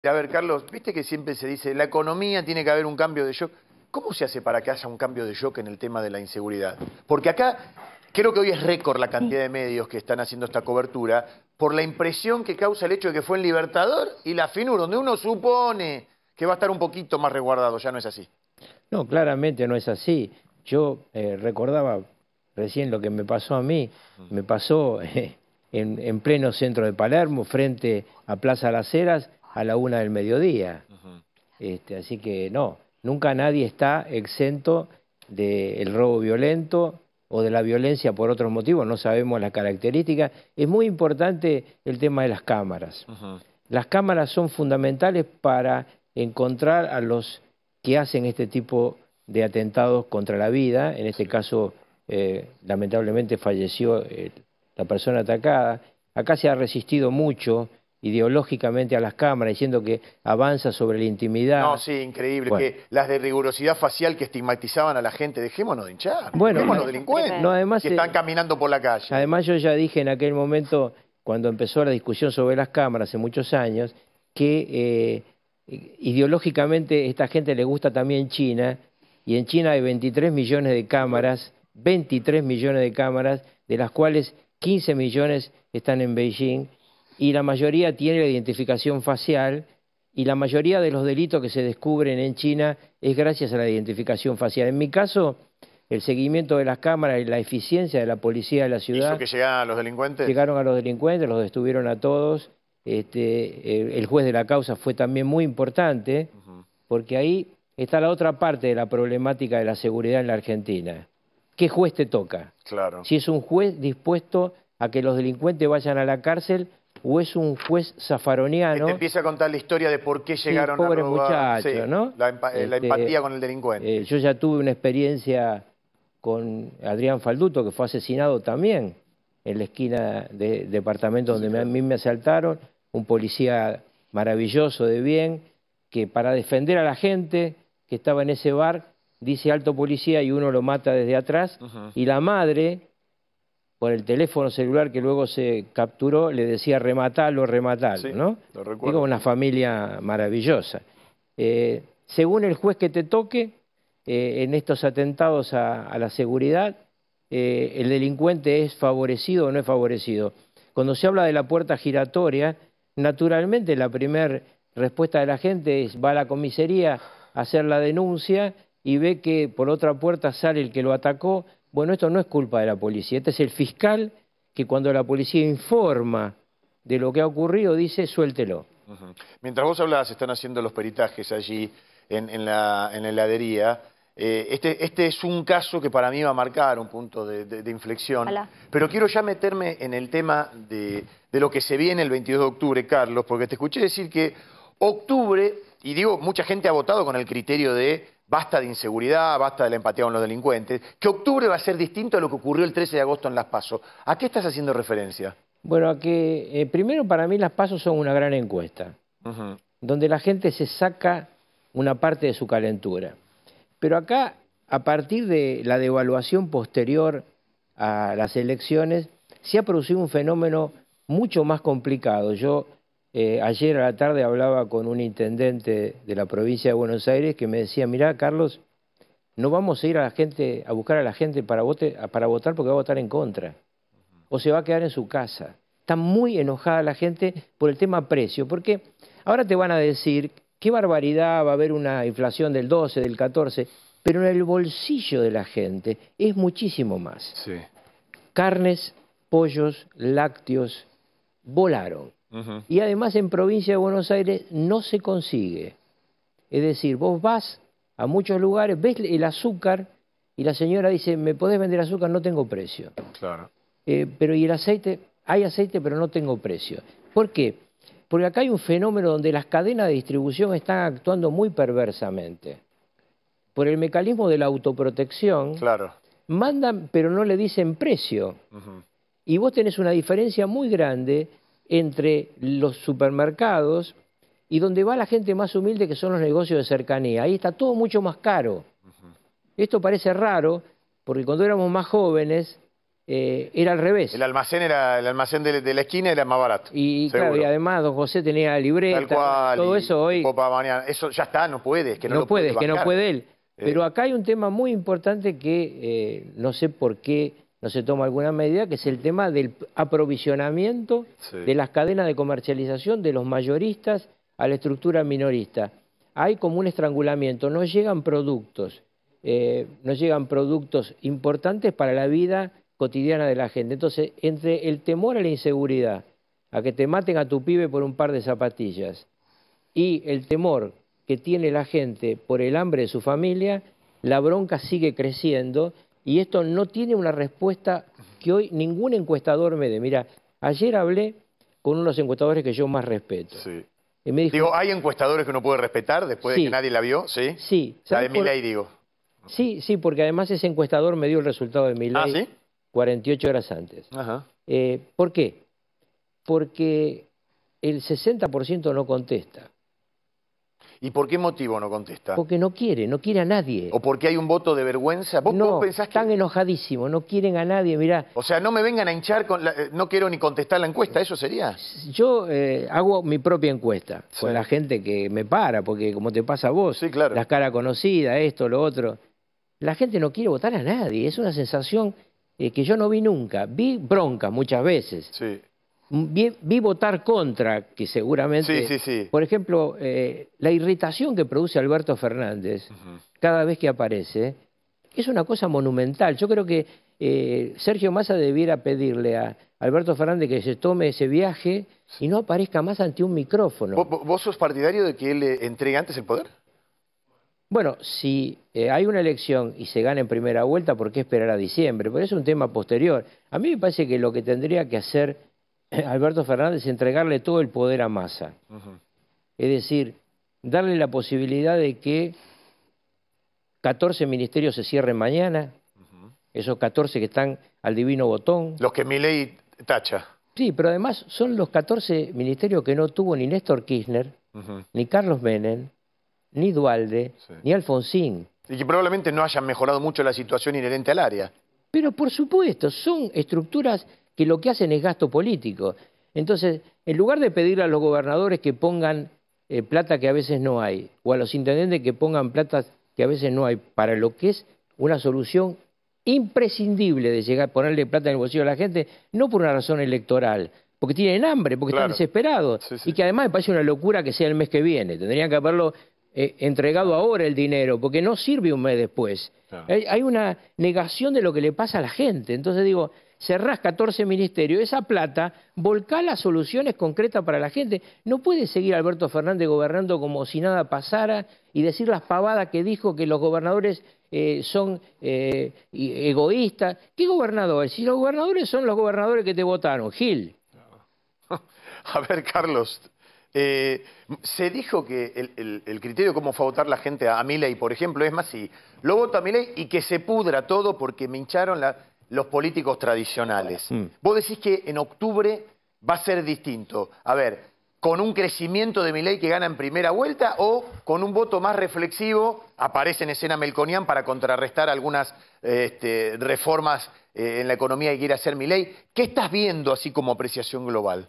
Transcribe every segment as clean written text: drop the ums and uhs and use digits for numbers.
A ver, Carlos, viste que siempre se dice, la economía tiene que haber un cambio de shock. ¿Cómo se hace para que haya un cambio de shock en el tema de la inseguridad? Porque acá creo que hoy es récord la cantidad de medios que están haciendo esta cobertura por la impresión que causa el hecho de que fue en Libertador y la FINUR, donde uno supone que va a estar un poquito más resguardado. Ya no es así. No, claramente no es así. Yo recordaba recién lo que me pasó a mí. Me pasó en pleno centro de Palermo, frente a Plaza Las Heras, a la 1 del mediodía. Así que no, nunca nadie está exento del robo violento o de la violencia por otros motivos, no sabemos las características. Es muy importante el tema de las cámaras. Las cámaras son fundamentales para encontrar a los que hacen este tipo de atentados contra la vida. En este caso, lamentablemente falleció la persona atacada. Acá se ha resistido mucho ideológicamente a las cámaras, diciendo que avanza sobre la intimidad. No, sí, increíble. Bueno. Que las de rigurosidad facial que estigmatizaban a la gente, dejémonos de hinchar, Bueno, dejémonos delincuentes no, además, que están caminando por la calle. Además, yo ya dije en aquel momento, cuando empezó la discusión sobre las cámaras, hace muchos años, que ideológicamente esta gente le gusta también China, y en China hay 23 millones de cámaras, 23 millones de cámaras, de las cuales 15 millones están en Beijing, y la mayoría tiene la identificación facial, y la mayoría de los delitos que se descubren en China es gracias a la identificación facial. En mi caso, el seguimiento de las cámaras y la eficiencia de la policía de la ciudad... ¿Hizo que llegaran a los delincuentes? Llegaron a los delincuentes, los detuvieron a todos. El juez de la causa fue también muy importante, porque ahí está la otra parte de la problemática de la seguridad en la Argentina. ¿Qué juez te toca? Claro. Si es un juez dispuesto a que los delincuentes vayan a la cárcel, o es un juez zafaroniano. Te empieza a contar la historia de por qué llegaron a robar. Pobre muchacho, ¿no? La empatía con el delincuente. Yo ya tuve una experiencia con Adrián Falduto, que fue asesinado también en la esquina del departamento donde a mí me asaltaron. Un policía maravilloso, de bien, que para defender a la gente que estaba en ese bar, dice alto policía y uno lo mata desde atrás. Y la madre, por el teléfono celular que luego se capturó, le decía rematalo, rematalo, ¿no? Lo recuerdo. Digo, una familia maravillosa. Según el juez que te toque, en estos atentados a la seguridad, el delincuente es favorecido o no es favorecido. Cuando se habla de la puerta giratoria, naturalmente la primera respuesta de la gente es va a la comisaría a hacer la denuncia y ve que por otra puerta sale el que lo atacó. Bueno, esto no es culpa de la policía, este es el fiscal que cuando la policía informa de lo que ha ocurrido dice suéltelo. Mientras vos hablabas, están haciendo los peritajes allí en la heladería. Este es un caso que para mí va a marcar un punto de inflexión. Pero quiero ya meterme en el tema de lo que se viene el 22 de octubre, Carlos, porque te escuché decir que octubre, y digo, mucha gente ha votado con el criterio de basta de inseguridad, basta de la empatía con los delincuentes, que octubre va a ser distinto a lo que ocurrió el 13 de agosto en Las PASO. ¿A qué estás haciendo referencia? Bueno, a que primero para mí Las PASO son una gran encuesta, donde la gente se saca una parte de su calentura. Pero acá, a partir de la devaluación posterior a las elecciones, se ha producido un fenómeno mucho más complicado. Yo ayer a la tarde hablaba con un intendente de la provincia de Buenos Aires que me decía, mirá, Carlos, no vamos a ir a buscar a la gente para votar porque va a votar en contra. O se va a quedar en su casa. Está muy enojada la gente por el tema precio, porque ahora te van a decir, qué barbaridad, va a haber una inflación del 12, del 14, pero en el bolsillo de la gente es muchísimo más. Sí. Carnes, pollos, lácteos, volaron. Y además en provincia de Buenos Aires no se consigue. Es decir, vos vas a muchos lugares, ves el azúcar y la señora dice, ¿me podés vender azúcar? No tengo precio. Claro. Pero ¿y el aceite? Hay aceite, pero no tengo precio. ¿Por qué? Porque acá hay un fenómeno donde las cadenas de distribución están actuando muy perversamente. Por el mecanismo de la autoprotección, claro, mandan, pero no le dicen precio. Y vos tenés una diferencia muy grande entre los supermercados y donde va la gente más humilde, que son los negocios de cercanía. Ahí está todo mucho más caro. Esto parece raro, porque cuando éramos más jóvenes, era al revés. El almacén de la esquina era más barato. Y claro, y además don José tenía la libreta, tal cual, todo eso hoy... Mañana. Eso ya está, no puede, es que no puede, es que no puede él. Pero acá hay un tema muy importante que no sé por qué no se toma alguna medida, que es el tema del aprovisionamiento de las cadenas de comercialización de los mayoristas a la estructura minorista. Hay como un estrangulamiento, no llegan productos importantes para la vida cotidiana de la gente. Entonces, entre el temor a la inseguridad, a que te maten a tu pibe por un par de zapatillas, y el temor que tiene la gente por el hambre de su familia, la bronca sigue creciendo, y esto no tiene una respuesta que hoy ningún encuestador me dé. Mira, ayer hablé con unos encuestadores que yo más respeto. Sí. Y me dijo, digo, ¿hay encuestadores que uno puede respetar después de que nadie la vio? Sí. Sí. La de Milei, digo. Sí, porque además ese encuestador me dio el resultado de Milei. ¿Ah, sí? 48 horas antes. Ajá. ¿Por qué? Porque el 60% no contesta. ¿Y por qué motivo no contesta? Porque no quiere a nadie. ¿O porque hay un voto de vergüenza? ¿Vos pensás que... están enojadísimos, no quieren a nadie, mirá. O sea, no me vengan a hinchar, no quiero ni contestar la encuesta, ¿eso sería? Yo hago mi propia encuesta con la gente que me para, porque como te pasa a vos, claro, las caras conocidas, esto, lo otro. La gente no quiere votar a nadie, es una sensación que yo no vi nunca. Vi bronca muchas veces. Sí. Vi votar contra, que seguramente... Sí. Por ejemplo, la irritación que produce Alberto Fernández cada vez que aparece es una cosa monumental. Yo creo que Sergio Massa debiera pedirle a Alberto Fernández que se tome ese viaje y no aparezca más ante un micrófono. ¿Vos sos partidario de que él entregue antes el poder? Bueno, si hay una elección y se gana en primera vuelta, ¿por qué esperar a diciembre? Pero es un tema posterior. A mí me parece que lo que tendría que hacer Alberto Fernández es entregarle todo el poder a Massa. Es decir, darle la posibilidad de que 14 ministerios se cierren mañana, esos 14 que están al divino botón. Los que Milei tacha. Sí, pero además son los 14 ministerios que no tuvo ni Néstor Kirchner, ni Carlos Menem, ni Duhalde, ni Alfonsín. Y que probablemente no hayan mejorado mucho la situación inherente al área. Pero por supuesto, son estructuras que lo que hacen es gasto político. Entonces, en lugar de pedirle a los gobernadores que pongan plata que a veces no hay, o a los intendentes que pongan plata que a veces no hay, para lo que es una solución imprescindible de llegar a ponerle plata en el bolsillo a la gente, no por una razón electoral, porque tienen hambre, porque están desesperados, y que además me parece una locura que sea el mes que viene. Tendrían que haberlo entregado ahora el dinero, porque no sirve un mes después. Hay una negación de lo que le pasa a la gente. Entonces digo, cerrás 14 ministerios, esa plata, volcá las soluciones concretas para la gente. No puede seguir Alberto Fernández gobernando como si nada pasara y decir las pavadas que dijo, que los gobernadores son egoístas. ¿Qué gobernadores? Si los gobernadores son los gobernadores que te votaron, Gil. A ver, Carlos, se dijo que el criterio de cómo fue a votar la gente a Milei, por ejemplo, es más si lo vota a Milei y que se pudra todo porque me hincharon los políticos tradicionales. Vos decís que en octubre va a ser distinto. A ver, ¿con un crecimiento de Milei que gana en primera vuelta o con un voto más reflexivo aparece en escena Melconian para contrarrestar algunas reformas en la economía que quiere hacer Milei? ¿Qué estás viendo así como apreciación global?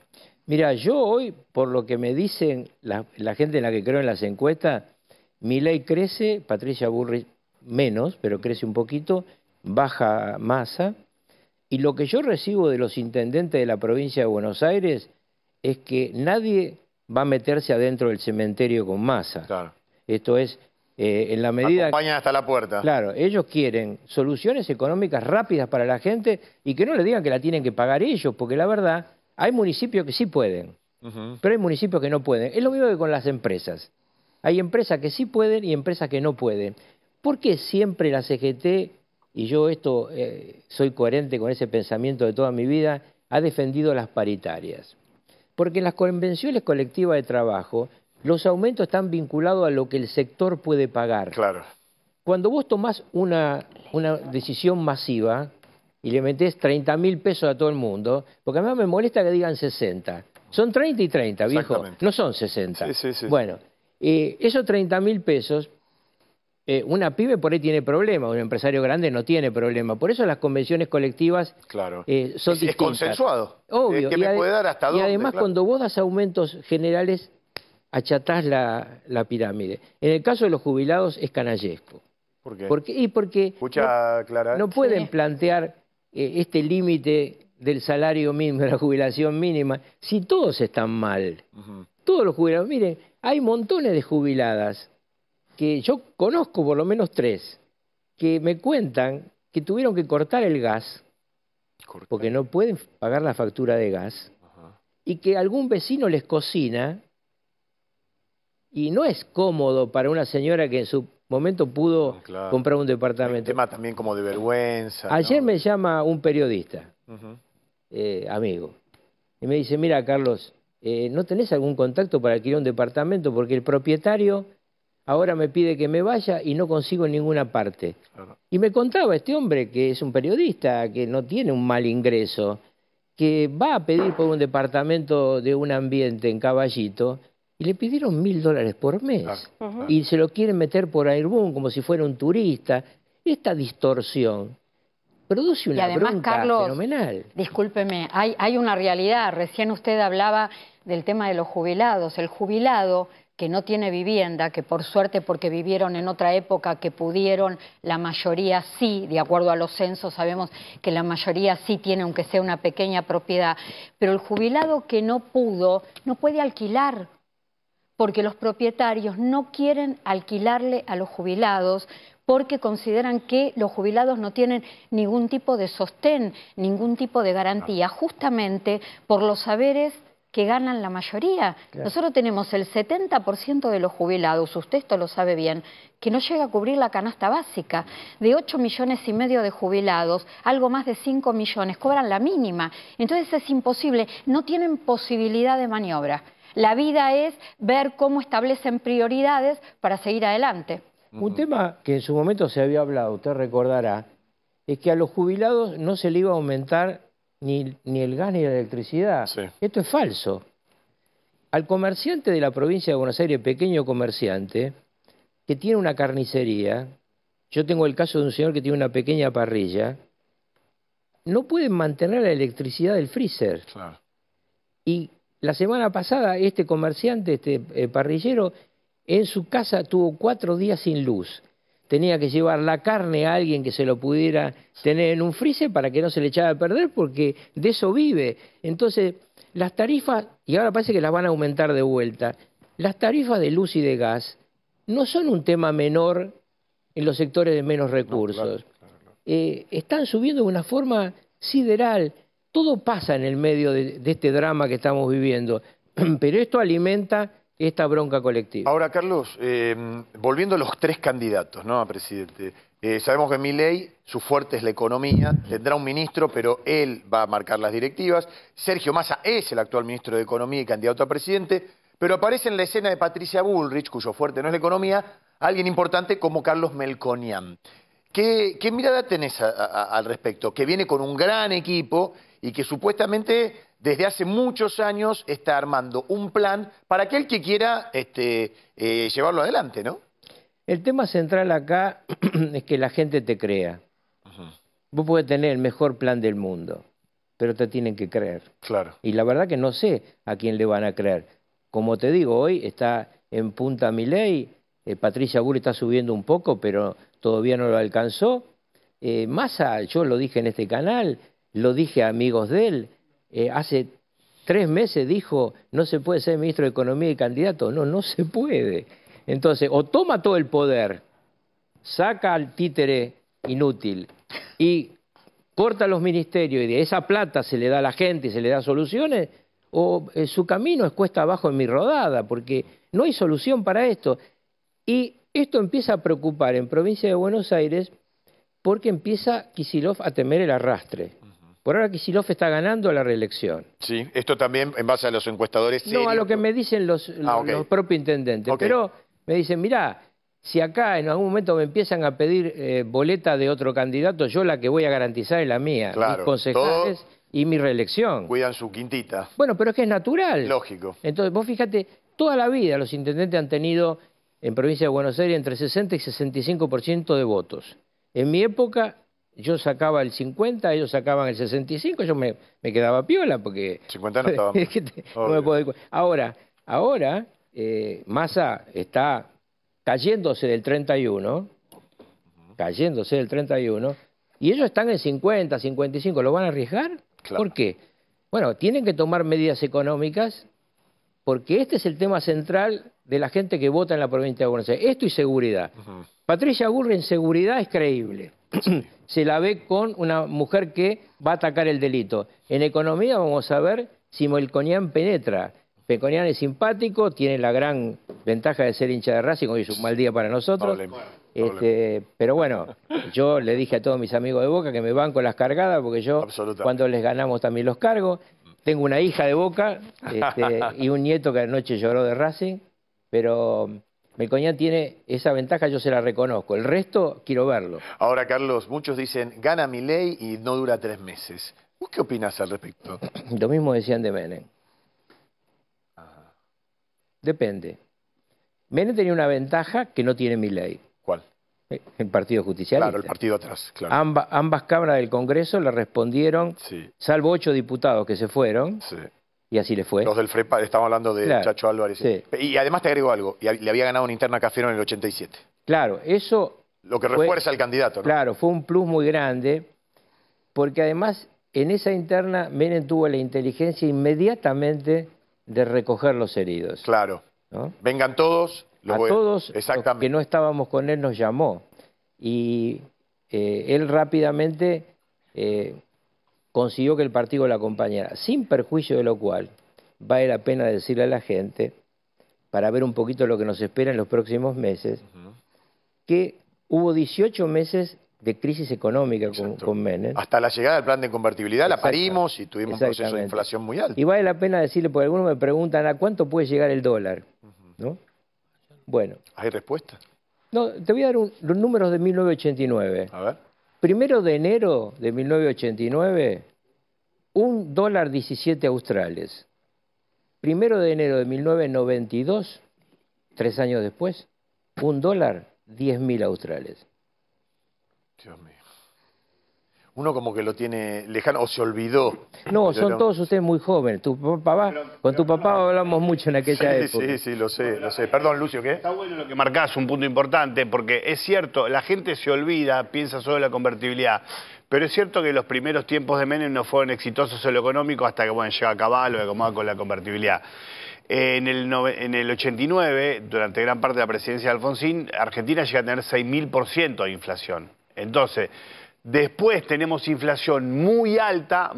Mira, yo hoy, por lo que me dicen la gente en la que creo en las encuestas, Milei crece, Patricia Bullrich menos, pero crece un poquito, baja Massa, y lo que yo recibo de los intendentes de la provincia de Buenos Aires es que nadie va a meterse adentro del cementerio con Massa. Claro. Esto es, en la medida... Acompañan hasta la puerta. Claro, ellos quieren soluciones económicas rápidas para la gente y que no le digan que la tienen que pagar ellos, porque la verdad, hay municipios que sí pueden, pero hay municipios que no pueden. Es lo mismo que con las empresas. Hay empresas que sí pueden y empresas que no pueden. ¿Por qué siempre la CGT, y yo esto soy coherente con ese pensamiento de toda mi vida, ha defendido las paritarias? Porque en las convenciones colectivas de trabajo, los aumentos están vinculados a lo que el sector puede pagar. Claro. Cuando vos tomás una decisión masiva y le metés 30.000 pesos a todo el mundo, porque a mí me molesta que digan 60. Son 30 y 30, viejo, no son 60. Sí. Bueno, esos 30.000 pesos una pyme por ahí tiene problemas, un empresario grande no tiene problema. Por eso las convenciones colectivas claro. Son distintas. Es consensuado. Obvio. ¿Qué me puede dar hasta dónde? Y además, claro, cuando vos das aumentos generales, achatás la pirámide. En el caso de los jubilados es canallesco. ¿Por qué? Porque Escucha, Clara. no pueden plantear este límite del salario mínimo, de la jubilación mínima, si todos están mal. Todos los jubilados. Miren, hay montones de jubiladas que yo conozco, por lo menos 3, que me cuentan que tuvieron que cortar el gas porque no pueden pagar la factura de gas y que algún vecino les cocina y no es cómodo para una señora que en su momento pudo comprar un departamento. Un tema también como de vergüenza. Ayer me llama un periodista, amigo, y me dice, mira, Carlos, ¿no tenés algún contacto para alquilar un departamento? Porque el propietario ahora me pide que me vaya y no consigo en ninguna parte. Claro. Y me contaba este hombre, que es un periodista, que no tiene un mal ingreso, que va a pedir por un departamento de un ambiente en Caballito, y le pidieron $1000 por mes. Claro. Y se lo quieren meter por Airbnb como si fuera un turista. Esta distorsión produce una bronca Carlos, fenomenal. Discúlpeme, hay una realidad. Recién usted hablaba del tema de los jubilados. El jubilado que no tiene vivienda, que por suerte porque vivieron en otra época que pudieron, la mayoría sí, de acuerdo a los censos sabemos que la mayoría sí tiene aunque sea una pequeña propiedad, pero el jubilado que no pudo, no puede alquilar, porque los propietarios no quieren alquilarle a los jubilados porque consideran que los jubilados no tienen ningún tipo de sostén, ningún tipo de garantía, justamente por los saberes que ganan la mayoría. Claro. Nosotros tenemos el 70% de los jubilados, usted esto lo sabe bien, que no llega a cubrir la canasta básica. De 8,5 millones de jubilados, algo más de 5 millones cobran la mínima. Entonces es imposible, no tienen posibilidad de maniobra. La vida es ver cómo establecen prioridades para seguir adelante. Un tema que en su momento se había hablado, usted recordará, es que a los jubilados no se le iba a aumentar ni el gas ni la electricidad. Sí. Esto es falso. Al comerciante de la provincia de Buenos Aires, pequeño comerciante, que tiene una carnicería, yo tengo el caso de un señor que tiene una pequeña parrilla, no pueden mantener la electricidad del freezer. Claro. Y la semana pasada este comerciante, este parrillero, en su casa tuvo 4 días sin luz. Tenía que llevar la carne a alguien que se lo pudiera tener en un freezer para que no se le echara a perder, porque de eso vive. Entonces, las tarifas, y ahora parece que las van a aumentar de vuelta, las tarifas de luz y de gas no son un tema menor en los sectores de menos recursos. No, claro. Están subiendo de una forma sideral. Todo pasa en el medio de este drama que estamos viviendo, pero esto alimenta esta bronca colectiva. Ahora, Carlos, volviendo a los 3 candidatos, ¿no?, a presidente, sabemos que Milei, su fuerte es la economía, tendrá un ministro, pero él va a marcar las directivas. Sergio Massa es el actual ministro de Economía y candidato a presidente, pero aparece en la escena de Patricia Bullrich, cuyo fuerte no es la economía, alguien importante como Carlos Melconian. ¿Qué mirada tenés al respecto? Que viene con un gran equipo y que supuestamente desde hace muchos años está armando un plan para aquel que quiera llevarlo adelante, ¿no? El tema central acá es que la gente te crea. Vos podés tener el mejor plan del mundo, pero te tienen que creer. Claro. Y la verdad que no sé a quién le van a creer. Como te digo, hoy está en punta Milei, Patricia Bullrich está subiendo un poco, pero todavía no lo alcanzó. Massa, yo lo dije en este canal, lo dije a amigos de él, hace 3 meses dijo, no se puede ser ministro de Economía y candidato. No, no se puede. Entonces, o toma todo el poder, saca al títere inútil y corta los ministerios y de esa plata se le da a la gente y se le da soluciones, o su camino es cuesta abajo en mi rodada, porque no hay solución para esto. Y esto empieza a preocupar en provincia de Buenos Aires porque empieza Kicillof a temer el arrastre. Por ahora Kicillof está ganando la reelección. Sí, esto también en base a los encuestadores serios. No, a lo que me dicen los propios intendentes. Okay. Pero me dicen, mirá, si acá en algún momento me empiezan a pedir boleta de otro candidato, yo la que voy a garantizar es la mía. Claro, mis concejales y mi reelección. Cuidan su quintita. Bueno, pero es que es natural. Lógico. Entonces, vos fíjate, toda la vida los intendentes han tenido en provincia de Buenos Aires entre 60 y 65% de votos. En mi época yo sacaba el 50, ellos sacaban el 65, yo me quedaba piola porque... 50 no estaba mal. No me puedo... Ahora Massa está cayéndose del 31, y ellos están en 50, 55, ¿lo van a arriesgar? Claro. ¿Por qué? Bueno, tienen que tomar medidas económicas porque este es el tema central de la gente que vota en la provincia de Buenos Aires. Esto y seguridad. Patricia Bullrich en seguridad es creíble. Se la ve con una mujer que va a atacar el delito. En economía vamos a ver si Melconian penetra. Melconian es simpático, tiene la gran ventaja de ser hincha de Racing, hoy es un mal día para nosotros. Pero bueno, yo le dije a todos mis amigos de Boca que me banco las cargadas porque yo cuando les ganamos también los cargo. Tengo una hija de Boca y un nieto que anoche lloró de Racing, pero Melconian tiene esa ventaja, yo se la reconozco. El resto quiero verlo. Ahora, Carlos, muchos dicen, gana Milei y no dura 3 meses. ¿Vos qué opinás al respecto? Lo mismo decían de Menem. Depende. Menem tenía una ventaja que no tiene Milei. ¿Cuál? El Partido Justicialista. Claro, el partido atrás, claro. Ambas cámaras del Congreso le respondieron, salvo 8 diputados que se fueron, y así le fue. Los del FREPA, estamos hablando de Chacho Álvarez. Sí. Y además te agrego algo, le había ganado una interna Cafiero en el 87. Claro, eso... Lo que refuerza al candidato, ¿no? Claro, fue un plus muy grande, porque además en esa interna Menem tuvo la inteligencia inmediatamente de recoger los heridos. Claro. ¿No? Vengan todos... Todos los que no estábamos con él nos llamó y él rápidamente consiguió que el partido lo acompañara, sin perjuicio de lo cual vale la pena decirle a la gente, para ver un poquito lo que nos espera en los próximos meses, que hubo 18 meses de crisis económica con Menem. Hasta la llegada del plan de convertibilidad la parimos y tuvimos un proceso de inflación muy alto. Y vale la pena decirle, porque algunos me preguntan, ¿a cuánto puede llegar el dólar? ¿No? Bueno. ¿Hay respuesta? No, te voy a dar los números de 1989. A ver. 1 de enero de 1989, $1.17 australes. 1 de enero de 1992, 3 años después, $1, 10.000 australes. Dios mío. Uno como que lo tiene lejano o se olvidó. No, son todos ustedes muy jóvenes. Con tu papá hablamos mucho en aquella época. Sí, lo sé. Perdón, Lucio, ¿qué? Está bueno lo que marcás, un punto importante, porque es cierto, la gente se olvida, piensa solo en la convertibilidad, pero es cierto que los primeros tiempos de Menem no fueron exitosos en lo económico hasta que, llega Caballo y acomoda con la convertibilidad. En el 89, durante gran parte de la presidencia de Alfonsín, Argentina llega a tener 6.000% de inflación. Entonces... Después tenemos inflación muy alta,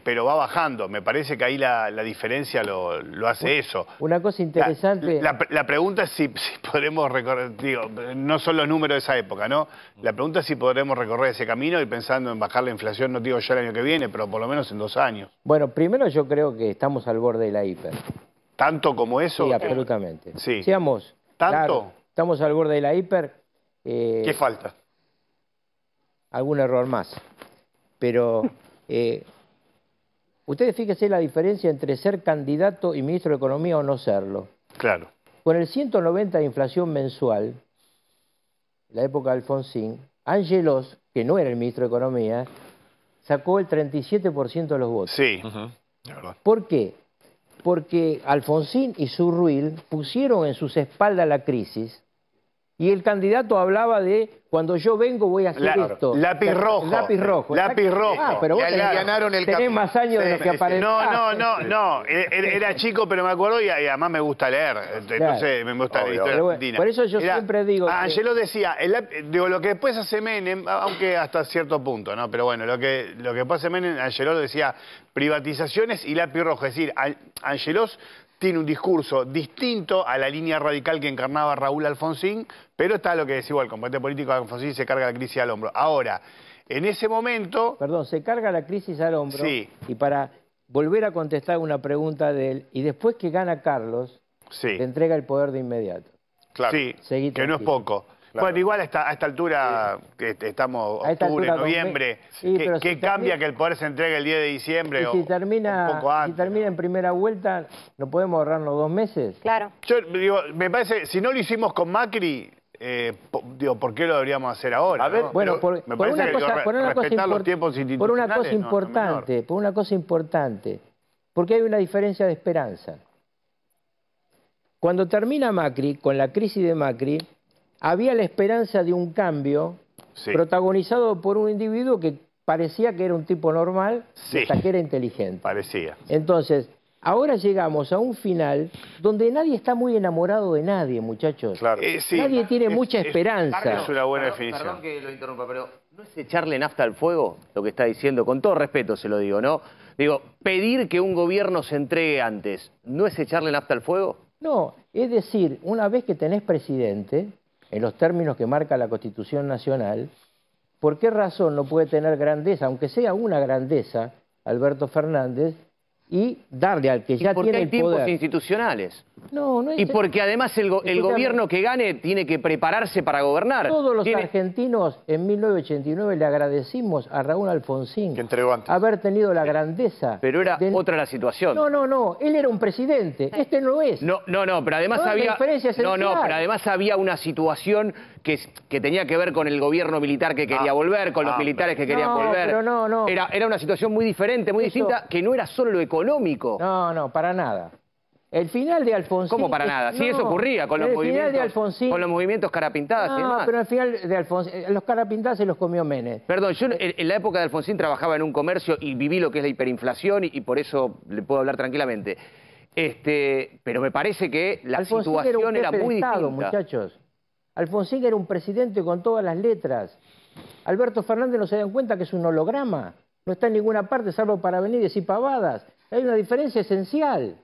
pero va bajando. Me parece que ahí la diferencia lo hace eso. Una cosa interesante... La pregunta es si podremos recorrer, no son los números de esa época, ¿no? La pregunta es si podremos recorrer ese camino y pensando en bajar la inflación, no digo ya el año que viene, pero por lo menos en 2 años. Bueno, primero yo creo que estamos al borde de la hiper. ¿Tanto como eso? Sí, absolutamente. Sí. Seamos, ¿tanto? Claro, estamos al borde de la hiper. ¿Qué falta? Algún error más. Pero ustedes fíjense la diferencia entre ser candidato y ministro de Economía o no serlo. Claro. Con el 190 de inflación mensual, en la época de Alfonsín, Angelos, que no era el ministro de Economía, sacó el 37% de los votos. Sí. ¿Por qué? Porque Alfonsín y Surruil pusieron en sus espaldas la crisis y el candidato hablaba de cuando yo vengo voy a hacer esto. Lápiz rojo. Lápiz rojo. Lápiz rojo. Ah, pero vos ganaron el tenés más años de los que aparecen. No. Era chico, pero me acuerdo y además me gusta leer. Entonces me gusta la historia argentina. Por eso yo siempre digo... Angelo decía, lo que después hace Menem, aunque hasta cierto punto, ¿no? Pero bueno, lo que después hace Menem, Angelo decía privatizaciones y lápiz rojo. Es decir, Angelos tiene un discurso distinto a la línea radical que encarnaba Raúl Alfonsín, pero está lo que decía el combate político de Alfonsín, se carga la crisis al hombro. Ahora, en ese momento... Perdón, se carga la crisis al hombro. Sí. Y para volver a contestar una pregunta de él, y después que gana Carlos, le entrega el poder de inmediato. Claro, sí, que no es poco. Claro. Bueno, igual a esta altura, que estamos octubre, noviembre, ¿qué cambia que el poder se entregue el 10 de diciembre o si termina, un poco antes? Si termina en primera vuelta, ¿no podemos ahorrarnos 2 meses? Claro. Yo digo, me parece, si no lo hicimos con Macri, digo, ¿por qué lo deberíamos hacer ahora? A ver, ¿no? Bueno, por una cosa importante, porque hay una diferencia de esperanza. Cuando termina Macri, con la crisis de Macri, había la esperanza de un cambio protagonizado por un individuo que parecía que era un tipo normal, hasta que era inteligente. Parecía. Entonces, ahora llegamos a un final donde nadie está muy enamorado de nadie, muchachos. Claro. Nadie tiene mucha esperanza. Es una buena definición. Perdón que lo interrumpa, pero ¿no es echarle nafta al fuego lo que está diciendo? Con todo respeto se lo digo, ¿no? Digo, pedir que un gobierno se entregue antes, ¿no es echarle nafta al fuego? No, es decir, una vez que tenés presidente, en los términos que marca la Constitución Nacional, ¿por qué razón no puede tener grandeza, aunque sea una grandeza, Alberto Fernández, y darle al que ya tiene el poder? Porque hay tiempos institucionales. No es... Y porque además el gobierno que gane tiene que prepararse para gobernar. Todos los argentinos en 1989 le agradecimos a Raúl Alfonsín que entregó antes. haber tenido la grandeza. Pero era otra la situación. No, él era un presidente, este no es. No, pero además había... pero además había una situación que tenía que ver con el gobierno militar que quería volver, con los militares que querían volver. Pero Era una situación muy diferente, muy distinta, que no era solo lo económico. No, para nada. El final de Alfonsín... ¿Cómo para nada? Sí, eso ocurría con los movimientos carapintadas y demás. Pero al final de Alfonsín, los carapintadas se los comió Menem. Perdón, yo en la época de Alfonsín trabajaba en un comercio y viví lo que es la hiperinflación y por eso le puedo hablar tranquilamente. Pero me parece que la situación era muy distinta. Muchachos. Alfonsín era un presidente con todas las letras. Alberto Fernández no se dan cuenta que es un holograma. No está en ninguna parte salvo para venir y decir pavadas. Hay una diferencia esencial.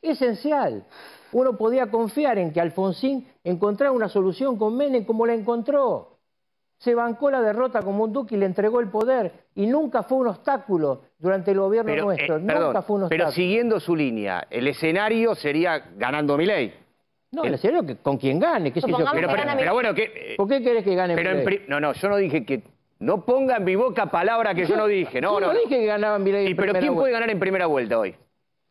Esencial. Uno podía confiar en que Alfonsín encontrara una solución con Menem como la encontró. Se bancó la derrota como un duque y le entregó el poder. Y nunca fue un obstáculo durante el gobierno nuestro. Nunca fue un obstáculo. Pero siguiendo su línea, el escenario sería ganando Milei. No, el escenario con quien gane. ¿Qué sé yo? Pero bueno, ¿por qué querés que gane Milei? No, yo no dije que... No ponga en mi boca palabra que yo no dije. No dije que ganaba Milei en primera vuelta. ¿Pero quién puede ganar en primera vuelta hoy?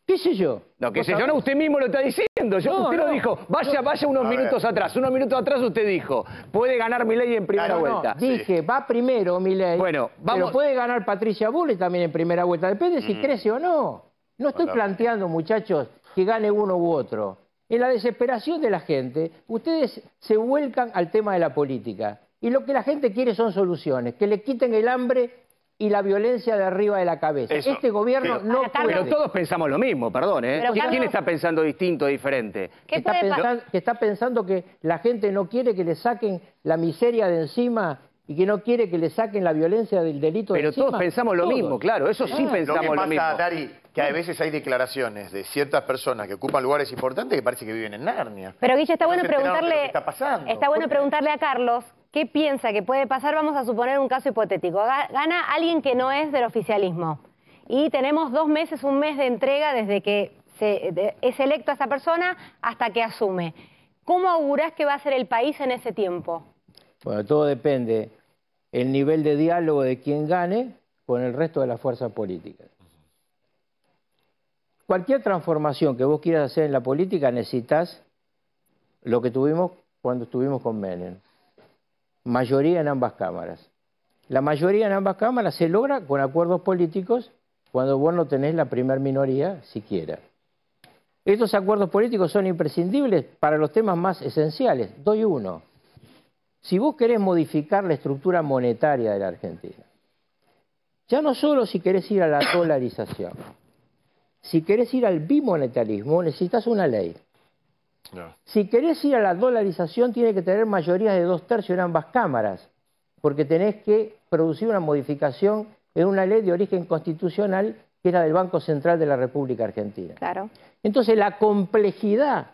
¿Qué sé yo? No, qué sé yo, no, usted mismo lo está diciendo. Usted lo dijo, vaya unos minutos atrás. Unos minutos atrás usted dijo, puede ganar Milei en primera vuelta. Dije, va primero Milei, bueno, pero puede ganar Patricia Bullrich también en primera vuelta. Depende si crece o no. No estoy planteando, muchachos, que gane uno u otro. En la desesperación de la gente, ustedes se vuelcan al tema de la política. Y lo que la gente quiere son soluciones, que le quiten el hambre y la violencia de arriba de la cabeza. Este gobierno no puede. Pero todos pensamos lo mismo, perdón, ¿eh? ¿Quién está pensando distinto, diferente? Está pensando que la gente no quiere que le saquen la miseria de encima y que no quiere que le saquen la violencia del delito de encima. Pero todos pensamos lo mismo, claro, eso sí pensamos lo mismo. Dari, que a veces hay declaraciones de ciertas personas que ocupan lugares importantes que parece que viven en Narnia. Pero Guille, está bueno preguntarle, está pasando. Está bueno preguntarle a Carlos qué piensa que puede pasar. Vamos a suponer un caso hipotético. Gana alguien que no es del oficialismo y tenemos 2 meses, un mes de entrega desde que es electo a esa persona hasta que asume. ¿Cómo augurás que va a ser el país en ese tiempo? Bueno, todo depende el nivel de diálogo de quien gane con el resto de las fuerzas políticas. Cualquier transformación que vos quieras hacer en la política necesitas lo que tuvimos cuando estuvimos con Menem. Mayoría en ambas cámaras. La mayoría en ambas cámaras se logra con acuerdos políticos cuando vos no tenés la primer minoría siquiera. Estos acuerdos políticos son imprescindibles para los temas más esenciales. Doy uno. Si vos querés modificar la estructura monetaria de la Argentina, ya no solo si querés ir a la dolarización, si querés ir al bimonetarismo, necesitas una ley. No. Si querés ir a la dolarización, tiene que tener mayoría de 2/3 en ambas cámaras, porque tenés que producir una modificación en una ley de origen constitucional que era del Banco Central de la República Argentina. Claro. Entonces, la complejidad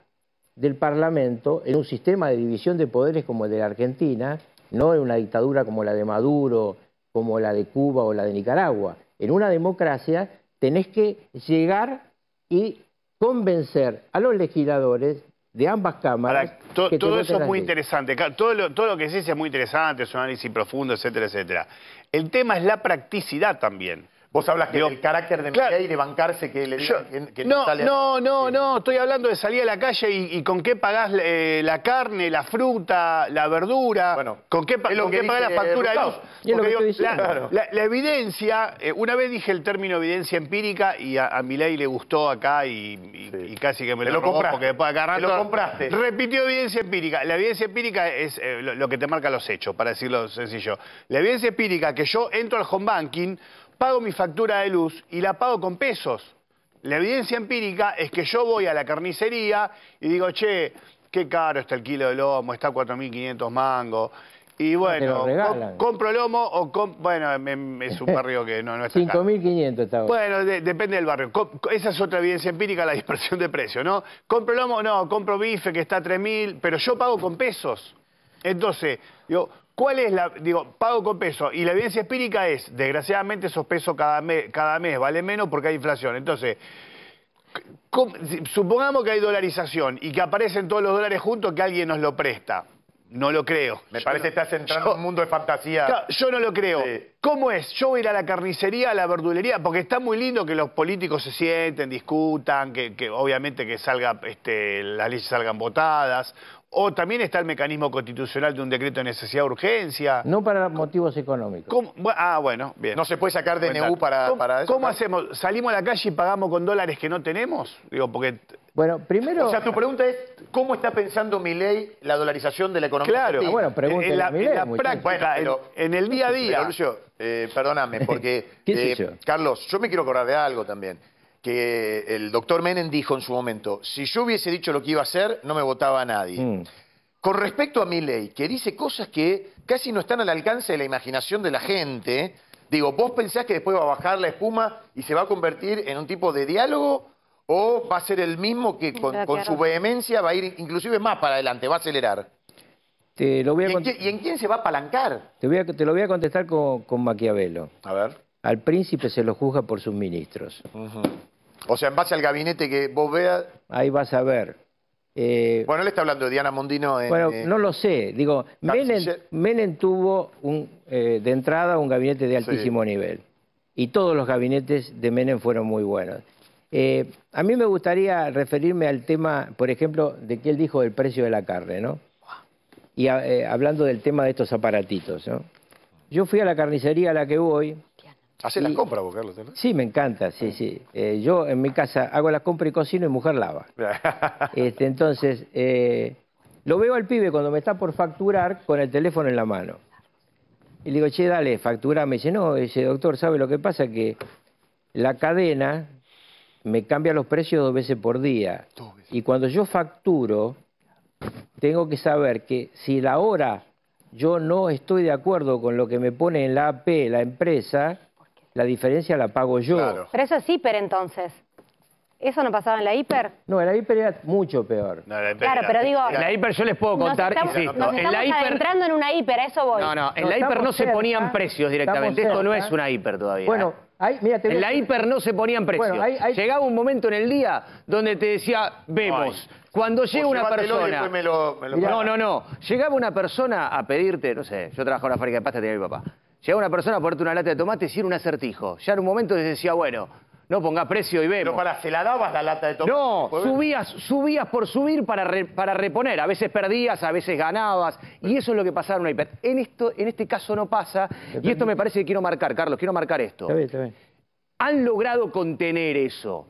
del Parlamento en un sistema de división de poderes como el de la Argentina, no en una dictadura como la de Maduro, como la de Cuba o la de Nicaragua. En una democracia tenés que llegar y convencer a los legisladores de ambas cámaras. Todo eso es muy interesante. Todo lo que decís es muy interesante, es un análisis profundo, etcétera, etcétera. El tema es la practicidad también. Vos hablas que el carácter de Milei de bancarse que le digan que no sale... No, estoy hablando de salir a la calle y con qué pagás la carne, la fruta, la verdura, bueno, con qué pagás la factura de luz. La evidencia, una vez dije el término evidencia empírica y a Milei le gustó acá y casi que me lo robó porque después acá rato lo compraste. Repitió evidencia empírica. La evidencia empírica es lo que te marca los hechos, para decirlo sencillo. La evidencia empírica que yo entro al home banking, pago mi factura de luz y la pago con pesos. La evidencia empírica es que yo voy a la carnicería y digo, che, qué caro está el kilo de lomo, está 4.500 mangos. Y bueno, compro lomo o bueno, es un barrio que no está acá. 5.500 está. Bueno, depende del barrio. Esa es otra evidencia empírica, la dispersión de precios, ¿no? Compro lomo, no, compro bife que está a 3.000, pero yo pago con pesos. Entonces, digo, ¿cuál es la...? Digo, pago con pesos. Y la evidencia empírica es, desgraciadamente, esos pesos cada mes valen menos porque hay inflación. Entonces, supongamos que hay dolarización y que aparecen todos los dólares juntos que alguien nos lo presta. No lo creo. Me parece que estás entrando en un mundo de fantasía. Claro, yo no lo creo. Sí. ¿Cómo es? Yo voy a ir a la carnicería, a la verdulería, porque está muy lindo que los políticos se sienten, discutan, que obviamente que salga, las leyes salgan votadas. O también está el mecanismo constitucional de un decreto de necesidad de urgencia. No para motivos económicos. Bueno, bien. ¿No se puede sacar DNU para eso? ¿Cómo hacemos? ¿Salimos a la calle y pagamos con dólares que no tenemos? Digo, porque... Bueno, primero... O sea, tu pregunta es, ¿cómo está pensando Milei la dolarización de la economía? Claro. Bueno, pregúntale a Milei. En la práctica, en el día a día. Pero, Lucio, perdóname, porque... ¿Qué sé yo? Carlos, yo me quiero acordar de algo también. Que el doctor Menem dijo en su momento, si yo hubiese dicho lo que iba a hacer, no me votaba a nadie. Con respecto a Milei, que dice cosas que casi no están al alcance de la imaginación de la gente, digo, ¿vos pensás que después va a bajar la espuma y se va a convertir en un tipo de diálogo? ¿O va a ser el mismo que con su vehemencia va a ir inclusive más para adelante, va a acelerar? ¿Y en quién se va a apalancar? Te lo voy a contestar con Maquiavelo. A ver. Al príncipe se lo juzga por sus ministros. O sea, en base al gabinete que vos veas... Ahí vas a ver. Bueno, él está hablando de Diana Mondino en... Bueno, no lo sé. Digo, Menem tuvo de entrada un gabinete de altísimo nivel. Y todos los gabinetes de Menem fueron muy buenos. A mí me gustaría referirme al tema, por ejemplo, de que él dijo del precio de la carne, ¿no? Y hablando del tema de estos aparatitos, ¿no? Yo fui a la carnicería a la que voy... ¿Haces las compras vos, Carlos? ¿no? Sí, me encanta, sí. Yo en mi casa hago las compras y cocino y mujer lava. Entonces, lo veo al pibe cuando me está por facturar con el teléfono en la mano. Y le digo, che, dale, factura. Me dice, no, dice, doctor, ¿sabe lo que pasa? Que la cadena me cambia los precios 2 veces por día. Y cuando yo facturo, tengo que saber que si la hora yo no estoy de acuerdo con lo que me pone en la AP la empresa... La diferencia la pago yo. Claro. Pero eso es hiper, entonces. ¿Eso no pasaba en la hiper? No, en la hiper era mucho peor. No, claro, pero digo... En la hiper yo les puedo contar... Nos estamos adentrando en una hiper, a eso voy. No, en la hiper no se ponían precios directamente. Esto no es una hiper todavía. Bueno, mira, en la hiper no se ponían precios. Bueno, llegaba un momento en el día donde te decía, vemos... Cuando llega una persona... No. Llegaba una persona a pedirte, no sé, yo trabajaba en una fábrica de pasta, tenía mi papá. Llegaba una persona a ponerte una lata de tomate y era un acertijo. Ya en un momento te decía, bueno, no pongas precio y vemos. Pero ¿se la dabas la lata de tomate? No, subías por subir para reponer. A veces perdías, a veces ganabas. Y eso es lo que pasaba en una hiper. En este caso no pasa. Y esto me parece que quiero marcar, Carlos, quiero marcar esto. Está bien. Han logrado contener eso.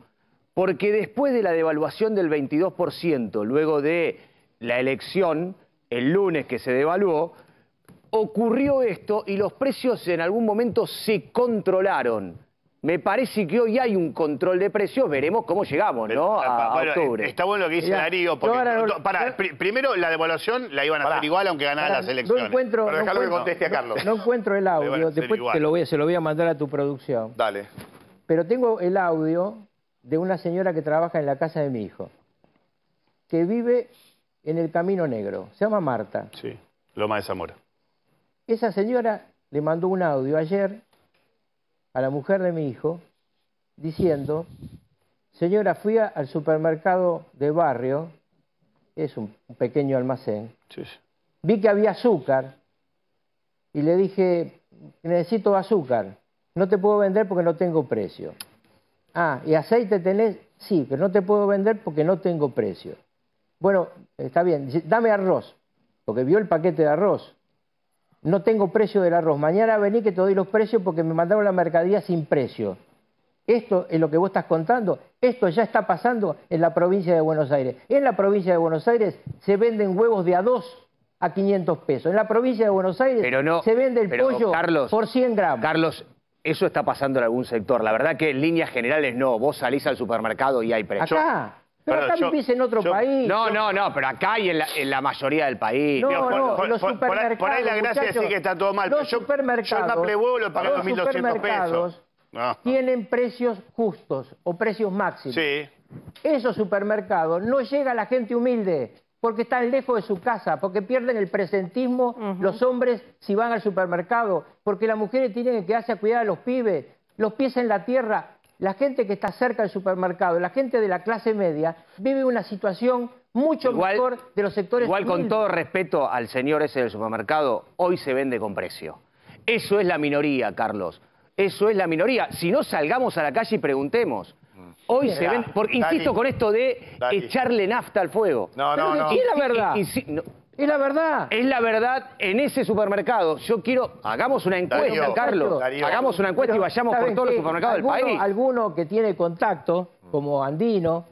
Porque después de la devaluación del 22%, luego de la elección, el lunes que se devaluó, ocurrió esto y los precios en algún momento se controlaron. Me parece que hoy hay un control de precios, veremos cómo llegamos, ¿no? A octubre. Está bueno lo que dice Darío, porque primero la devaluación la iban a hacer igual aunque ganara las elecciones. Pero déjalo que conteste a Carlos. No encuentro el audio, después se lo voy a mandar a tu producción. Dale. Pero tengo el audio de una señora que trabaja en la casa de mi hijo, que vive en el Camino Negro, se llama Marta. Sí, Loma de Zamora. Esa señora le mandó un audio ayer a la mujer de mi hijo diciendo, señora, fui al supermercado de barrio, es un pequeño almacén. Sí, sí. Vi que había azúcar y le dije, necesito azúcar, no te puedo vender porque no tengo precio. Ah, ¿y aceite tenés? Sí, pero no te puedo vender porque no tengo precio. Bueno, está bien, dame arroz, porque vio el paquete de arroz. No tengo precio del arroz, mañana vení que te doy los precios porque me mandaron la mercadería sin precio. Esto es lo que vos estás contando, esto ya está pasando en la provincia de Buenos Aires. En la provincia de Buenos Aires se venden huevos de A2 a 500 pesos. En la provincia de Buenos Aires se vende el pollo por 100 gramos. Carlos, eso está pasando en algún sector. La verdad que en líneas generales no. Vos salís al supermercado y hay precio. Acá. Pero acá vivís en otro país. No, pero acá y en la mayoría del país. Los supermercados, por ahí la gracia es decir que está todo mal. Los supermercados, yo el maple huevo lo pagué 2.200 pesos. Tienen precios justos o precios máximos. Sí. Esos supermercados no llega a la gente humilde porque están lejos de su casa, porque pierden el presentismo los hombres si van al supermercado, porque las mujeres tienen que quedarse a cuidar a los pibes, los pies en la tierra. La gente que está cerca del supermercado, la gente de la clase media, vive una situación mucho mejor de los sectores humildes. Con todo respeto al señor ese del supermercado, hoy se vende con precio. Eso es la minoría, Carlos. Eso es la minoría. Si no, salgamos a la calle y preguntemos. Hoy se vende... Insisto con esto de echarle nafta al fuego. No. Es la verdad. Es la verdad. Es la verdad en ese supermercado. Yo quiero... Hagamos una encuesta, Carlos. Hagamos una encuesta y vayamos por todos los supermercados del país. Alguno que tiene contacto, como Andino,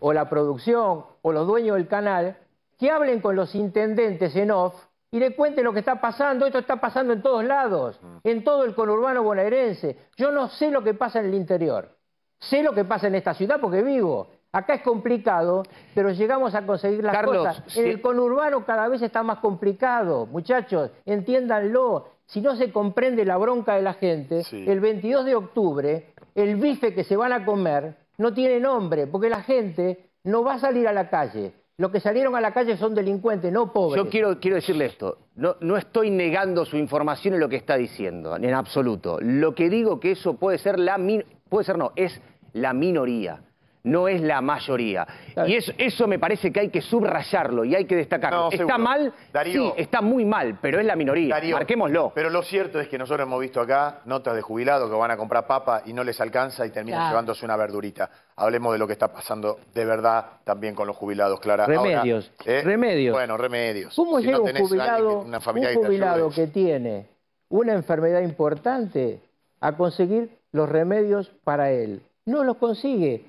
o la producción, o los dueños del canal, que hablen con los intendentes en off y le cuenten lo que está pasando. Esto está pasando en todos lados, en todo el conurbano bonaerense. Yo no sé lo que pasa en el interior. Sé lo que pasa en esta ciudad porque vivo. Acá es complicado, pero llegamos a conseguir las cosas. En el conurbano cada vez está más complicado. Muchachos, entiéndanlo. Si no se comprende la bronca de la gente, el 22 de octubre, el bife que se van a comer no tiene nombre, porque la gente no va a salir a la calle. Los que salieron a la calle son delincuentes, no pobres. Yo quiero decirle esto. No estoy negando su información en lo que está diciendo, en absoluto. Lo que digo que eso es la minoría. No es la mayoría. Y eso me parece que hay que subrayarlo y hay que destacarlo. ¿Está mal? Darío, sí, está muy mal, pero es la minoría. Darío, marquémoslo. Pero lo cierto es que nosotros hemos visto acá notas de jubilados que van a comprar papa y no les alcanza y terminan llevándose una verdurita. Hablemos de lo que está pasando de verdad también con los jubilados, Clara. Remedios. Ahora, remedios. Bueno, remedios. ¿Cómo llega un jubilado que tiene una enfermedad importante a conseguir los remedios para él? No los consigue.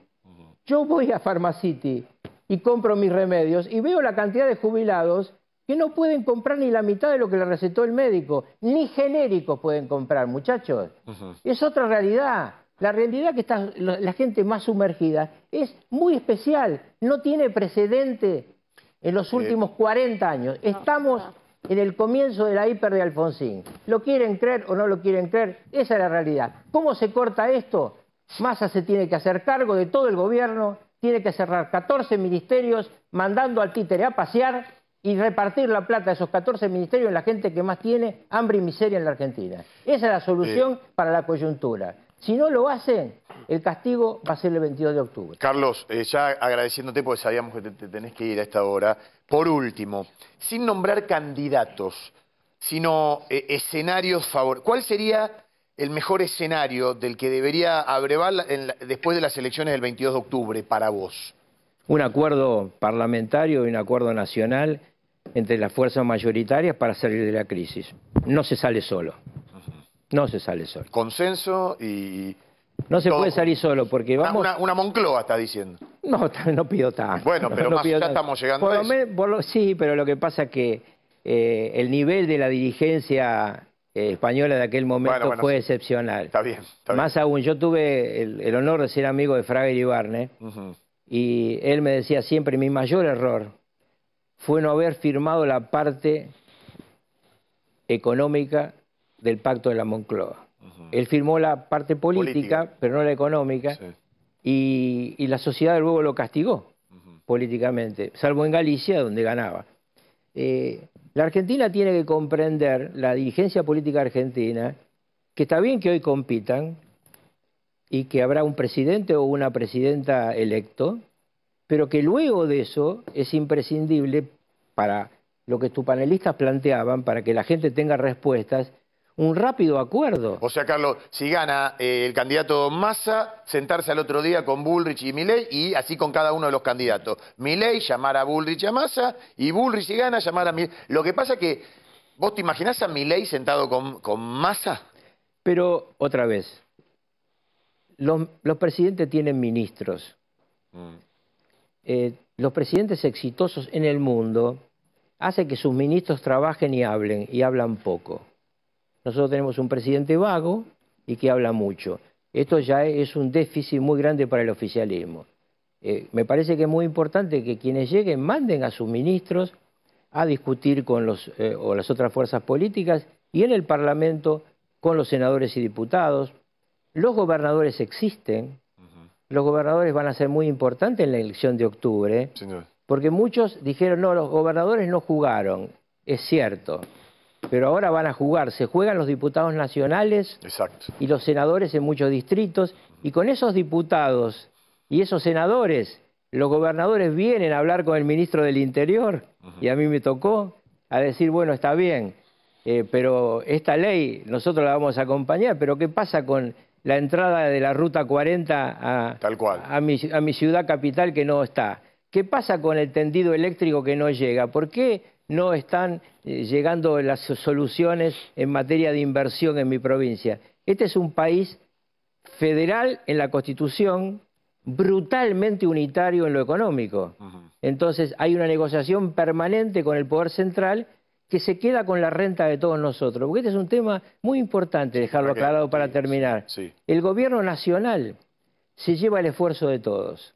Yo voy a Pharmacity y compro mis remedios y veo la cantidad de jubilados que no pueden comprar ni la mitad de lo que le recetó el médico. Ni genéricos pueden comprar, muchachos. Es otra realidad. La realidad que está la gente más sumergida es muy especial. No tiene precedente en los últimos 40 años. Estamos en el comienzo de la hiper de Alfonsín. ¿Lo quieren creer o no lo quieren creer? Esa es la realidad. ¿Cómo se corta esto? Massa se tiene que hacer cargo de todo el gobierno, tiene que cerrar 14 ministerios, mandando al títere a pasear y repartir la plata de esos 14 ministerios en la gente que más tiene hambre y miseria en la Argentina. Esa es la solución para la coyuntura. Si no lo hacen, el castigo va a ser el 22 de octubre. Carlos, ya agradeciéndote porque sabíamos que te tenés que ir a esta hora. Por último, sin nombrar candidatos, sino escenarios favoritos, ¿cuál sería el mejor escenario del que debería abrevar después de las elecciones del 22 de octubre para vos? Un acuerdo parlamentario y un acuerdo nacional entre las fuerzas mayoritarias para salir de la crisis. No se sale solo. No se sale solo. Consenso y... No se puede salir solo porque vamos... Una Moncloa, está diciendo. No pido tanto. Bueno, pero ya estamos llegando a eso. Sí, pero lo que pasa es que el nivel de la dirigencia española de aquel momento fue excepcional. Está bien. Más aún, yo tuve el honor de ser amigo de Fraga Iribarne y él me decía siempre, mi mayor error fue no haber firmado la parte económica del pacto de la Moncloa. Él firmó la parte política, pero no la económica, y la sociedad luego lo castigó políticamente, salvo en Galicia, donde ganaba. La Argentina tiene que comprender, la dirigencia política argentina, que está bien que hoy compitan y que habrá un presidente o una presidenta electo, pero que luego de eso es imprescindible para lo que tus panelistas planteaban, para que la gente tenga respuestas, un rápido acuerdo. O sea, Carlos, si gana el candidato Massa, sentarse al otro día con Bullrich y Milei, y así con cada uno de los candidatos. Milei llamar a Bullrich y a Massa, y Bullrich, si gana, llamar a Milei. Lo que pasa es que, ¿vos te imaginás a Milei sentado con Massa? Pero, otra vez, los presidentes tienen ministros. Los presidentes exitosos en el mundo hacen que sus ministros trabajen y hablan poco. Nosotros tenemos un presidente vago y que habla mucho. Esto ya es un déficit muy grande para el oficialismo. Me parece que es muy importante que quienes lleguen manden a sus ministros a discutir con o las otras fuerzas políticas y en el Parlamento con los senadores y diputados. Los gobernadores existen. Los gobernadores van a ser muy importantes en la elección de octubre. Señor. Porque muchos dijeron, no, los gobernadores no jugaron. Es cierto. Pero ahora van a jugar, se juegan los diputados nacionales. Exacto. Y los senadores en muchos distritos, y con esos diputados y esos senadores, los gobernadores vienen a hablar con el ministro del Interior, y a mí me tocó a decir, bueno, está bien, pero esta ley nosotros la vamos a acompañar, pero ¿qué pasa con la entrada de la Ruta 40 Tal cual. a mi ciudad capital que no está? ¿Qué pasa con el tendido eléctrico que no llega? ¿Por qué no están llegando las soluciones en materia de inversión en mi provincia? Este es un país federal en la Constitución, brutalmente unitario en lo económico. Entonces hay una negociación permanente con el Poder Central que se queda con la renta de todos nosotros. Porque este es un tema muy importante, dejarlo aclarado para terminar. Sí. El gobierno nacional se lleva el esfuerzo de todos.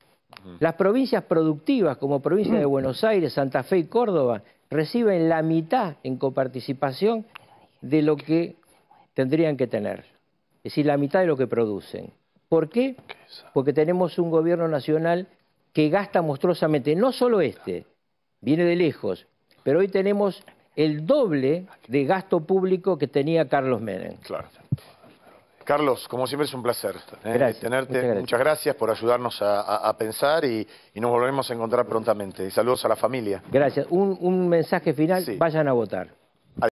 Las provincias productivas, como provincia de Buenos Aires, Santa Fe y Córdoba, reciben la mitad en coparticipación de lo que tendrían que tener. Es decir, la mitad de lo que producen. ¿Por qué? Porque tenemos un gobierno nacional que gasta monstruosamente. No solo viene de lejos, pero hoy tenemos el doble de gasto público que tenía Carlos Menem. Claro. Carlos, como siempre es un placer tenerte. Muchas gracias por ayudarnos a pensar y nos volveremos a encontrar prontamente. Y saludos a la familia. Gracias. Un mensaje final, Sí. Vayan a votar.